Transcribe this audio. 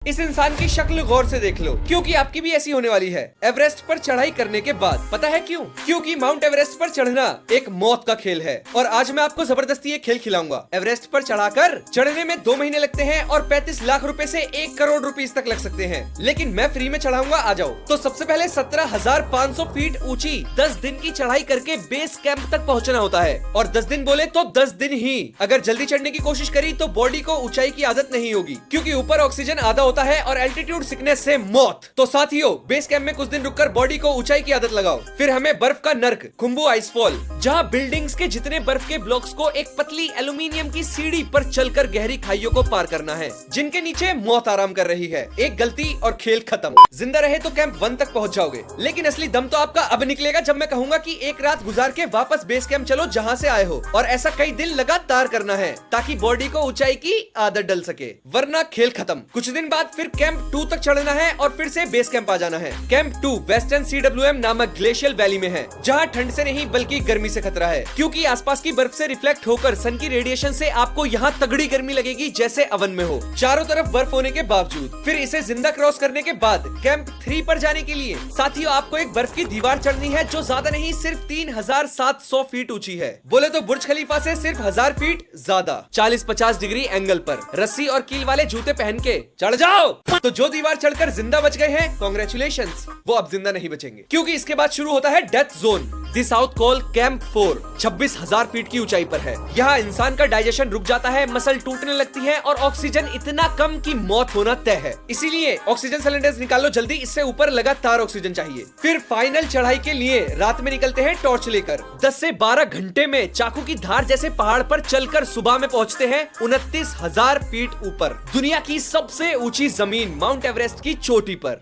इस इंसान की शक्ल गौर से देख लो, क्योंकि आपकी भी ऐसी होने वाली है एवरेस्ट पर चढ़ाई करने के बाद। पता है क्यों? क्योंकि माउंट एवरेस्ट पर चढ़ना एक मौत का खेल है और आज मैं आपको जबरदस्ती ये खेल खिलाऊंगा। एवरेस्ट पर चढ़ाकर चढ़ने में 2 महीने लगते हैं और 35 लाख रुपए से 1 करोड़ रुपीस तक लग सकते हैं, लेकिन मैं फ्री में चढ़ाऊंगा। आ जाओ। तो सबसे पहले 17,500 फीट ऊंची 10 दिन की चढ़ाई करके बेस कैंप तक पहुँचना होता है, और 10 दिन बोले तो 10 दिन ही। अगर जल्दी चढ़ने की कोशिश करी तो बॉडी को ऊंचाई की आदत नहीं होगी, क्योंकि ऊपर ऑक्सीजन आधा होता है और एल्टीट्यूड सिकनेस से मौत। तो साथियों, बेस कैंप में कुछ दिन रुककर बॉडी को ऊंचाई की आदत लगाओ। फिर हमें बर्फ का नर्क खुम्बू आइसफॉल, जहां बिल्डिंग्स के जितने बर्फ के ब्लॉक्स को एक पतली एल्यूमिनियम की सीढ़ी पर चलकर गहरी खाइयों को पार करना है, जिनके नीचे मौत आराम कर रही है। एक गलती और खेल खत्म। जिंदा रहे तो कैंप 1 तक पहुंच जाओगे, लेकिन असली दम तो आपका अब निकलेगा जब मैं कहूंगा कि एक रात गुजार के वापस बेस कैंप चलो जहां से आए हो, और ऐसा कई दिन लगातार करना है ताकि बॉडी को ऊंचाई की आदत डल सके, वरना खेल खत्म। कुछ दिन बाद फिर कैंप 2 तक चढ़ना है और फिर से बेस कैंप आ जाना है। कैंप 2 वेस्टर्न CWM नामक ग्लेशियल वैली में है, जहां ठंड से नहीं बल्कि गर्मी से खतरा है, क्योंकि आसपास की बर्फ से रिफ्लेक्ट होकर सन की रेडिएशन से आपको यहाँ तगड़ी गर्मी लगेगी जैसे अवन में हो, चारों तरफ बर्फ होने के बावजूद। फिर इसे जिंदा क्रॉस करने के बाद कैंप 3 पर जाने के लिए साथियों आपको एक बर्फ की दीवार चढ़नी है, जो ज्यादा नहीं सिर्फ 3,700 फीट ऊंची है। बोले तो बुर्ज खलीफा से सिर्फ 1000 फीट ज्यादा, 40-50 डिग्री एंगल पर रस्सी और कील वाले जूते पहन के चढ़ जाओ। तो जो दीवार चढ़कर जिंदा बच गए हैं, कांग्रेचुलेशंस, वो अब जिंदा नहीं बचेंगे, क्योंकि इसके बाद शुरू होता है डेथ जोन। दी साउथ कोल कैंप 4 26,000 फीट की ऊंचाई पर है। यहाँ इंसान का डाइजेशन रुक जाता है, मसल टूटने लगती है और ऑक्सीजन इतना कम कि मौत होना तय है। इसीलिए ऑक्सीजन सिलेंडर्स निकालो जल्दी, इससे ऊपर लगातार ऑक्सीजन चाहिए। फिर फाइनल चढ़ाई के लिए रात में निकलते हैं टॉर्च लेकर। 10 से 12 घंटे में चाकू की धार जैसे पहाड़ पर चलकर सुबह में पहुंचते हैं 29,000 फीट ऊपर, दुनिया की सबसे ऊंची जमीन माउंट एवरेस्ट की चोटी पर।